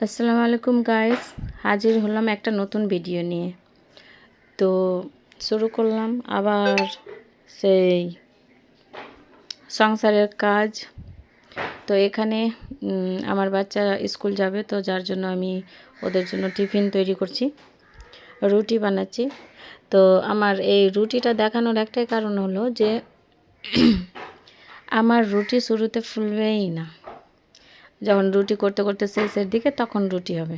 আসসালামু আলাইকুম গাইস, হাজির হলাম একটা নতুন ভিডিও নিয়ে। তো শুরু করলাম আবার সেই সংসারের কাজ। তো এখানে আমার বাচ্চা স্কুল যাবে, তো যার জন্য আমি ওদের জন্য টিফিন তৈরি করছি, রুটি বানাচ্ছি। তো আমার এই রুটিটা দেখানোর একটাই কারণ হলো যে আমার রুটি শুরুতে ফুলবেই না, যখন রুটি করতে করতে শেষের দিকে তখন রুটি হবে।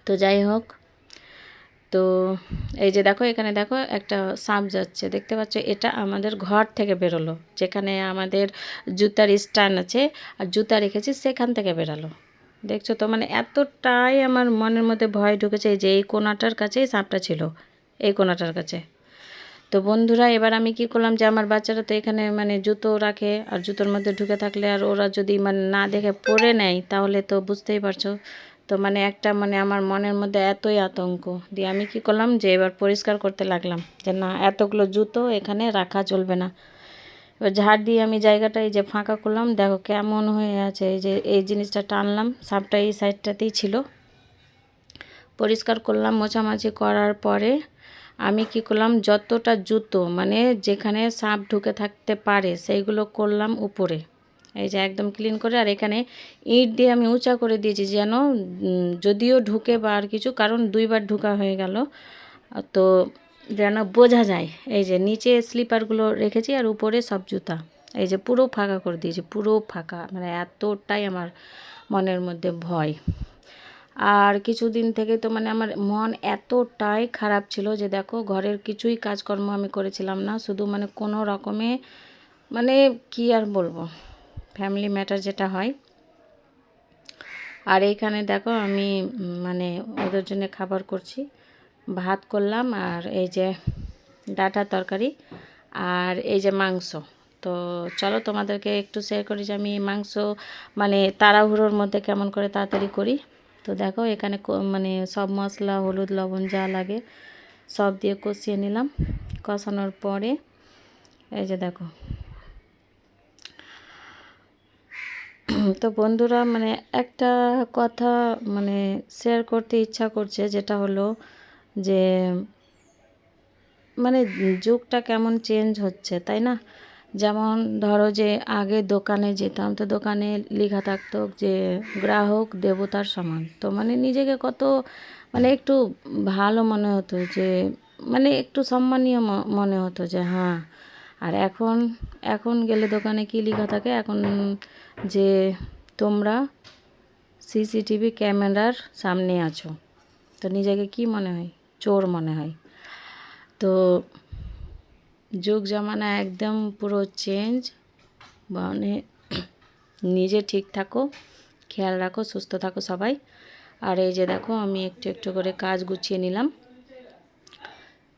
তো যাই হোক, তো এই যে দেখো, এখানে দেখো একটা সাপ যাচ্ছে, দেখতে পাচ্ছ? এটা আমাদের ঘর থেকে বেরোলো, যেখানে আমাদের জুতার স্ট্যান্ড আছে আর জুতা রেখেছি, সেখান থেকে বেরালো। দেখছো তো, মানে এতটাই আমার মনের মধ্যে ভয় ঢুকেছে যে এই কোণাটার কাছেই সাপটা ছিল, এই কোণাটার কাছে। তো বন্ধুরা, এবার আমি কি করলাম যে আমার বাচ্চারা তো এখানে মানে জুতো রাখে, আর জুতোর মধ্যে ঢুকে থাকলে আর ওরা যদি মানে না দেখে পড়ে নেয় তাহলে তো বুঝতেই পারছো। তো মানে একটা মানে আমার মনের মধ্যে এতই আতঙ্ক দিয়ে আমি কি করলাম যে এবার পরিষ্কার করতে লাগলাম যে না, এতগুলো জুতো এখানে রাখা চলবে না। এবার ঝাড় দিয়ে আমি জায়গাটা এই যে ফাঁকা করলাম, দেখো কেমন হয়ে আছে। এই যে এই জিনিসটা টানলাম, সাপটা এই সাইডটাতেই ছিল। পরিষ্কার করলাম, মোছামাছি করার পরে আমি কি করলাম, যতটা জুতো মানে যেখানে সাপ ঢুকে থাকতে পারে সেইগুলো করলাম উপরে, এই যে একদম ক্লিন করে। আর এখানে ইট দিয়ে আমি উঁচা করে দিয়েছি যেন যদিও ঢুকে বা আর কিছু, কারণ দুইবার ঢুকা হয়ে গেল, তো যেন বোঝা যায়। এই যে নিচে স্লিপারগুলো রেখেছি আর উপরে সব জুতা, এই যে পুরো ফাঁকা করে দিয়েছি, পুরো ফাঁকা। মানে এতটাই আমার মনের মধ্যে ভয়। আর কিছুদিন থেকে তো মানে আমার মন এতটাই খারাপ ছিল যে দেখো, ঘরের কিছুই কাজকর্ম আমি করেছিলাম না, শুধু মানে কোনো রকমে মানে কি আর বলবো, ফ্যামিলি ম্যাটার যেটা হয়। আর এইখানে দেখো আমি মানে ওদের জন্য খাবার করছি, ভাত করলাম আর এই যে ডাঁটার তরকারি আর এই যে মাংস। তো চলো তোমাদেরকে একটু শেয়ার করি যে আমি মাংস মানে তাড়াহুড়োর মধ্যে কেমন করে তাড়াতাড়ি করি। তো দেখো এখানে মানে সব মশলা, হলুদ, লবণ যা লাগে সব দিয়ে কষিয়ে নিলাম। কষানোর পরে এই যে দেখো, তো বন্ধুরা মানে একটা কথা মানে শেয়ার করতে ইচ্ছা করছে, যেটা হলো যে মানে যুগটা কেমন চেঞ্জ হচ্ছে, তাই না? যেমন ধরো যে আগে দোকানে যেতাম, তো দোকানে লেখা থাকতো যে গ্রাহক দেবতার সমান। তো মানে নিজেকে কত মানে একটু ভালো মনে হতো, যে মানে একটু সম্মানীয় মনে হতো যে হ্যাঁ। আর এখন এখন গেলে দোকানে কি লেখা থাকে এখন, যে তোমরা সিসিটিভি ক্যামেরার সামনে আছো। তো নিজেকে কি মনে হয়? চোর মনে হয়। তো যুগ জামানা একদম পুরো চেঞ্জ। মানে নিজে ঠিক থাকো, খেয়াল রাখো, সুস্থ থাকো সবাই। আর এই যে দেখো, আমি একটু একটু করে কাজ গুছিয়ে নিলাম।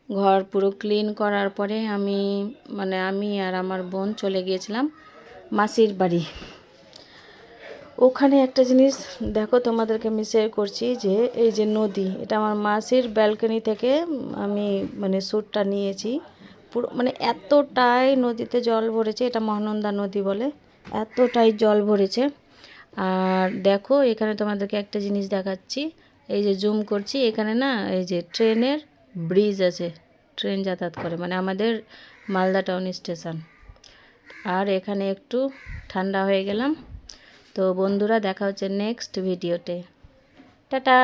ঘর পুরো ক্লিন করার পরে আমি আর আমার বোন চলে গিয়েছিলাম মাসির বাড়ি। ওখানে একটা জিনিস দেখো, তোমাদেরকে আমি শেয়ার করছি যে এই যে নদী, এটা আমার মাসির ব্যালকনি থেকে আমি মানে শ্যুটটা নিয়েছি। পুরো মানে এতটাই নদীতে জল ভরেছে, এটা মহানন্দা নদী বলে, এতটাই জল ভরেছে। আর দেখো এখানে তোমাদেরকে একটা জিনিস দেখাচ্ছি, এই যে জুম করছি, এখানে না এই যে ট্রেনের ব্রিজ আছে, ট্রেন যাতায়াত করে, মানে আমাদের মালদা টাউন স্টেশন। আর এখানে একটু ঠান্ডা হয়ে গেলাম। তো বন্ধুরা, দেখা হচ্ছে নেক্সট ভিডিওতে। টাটা।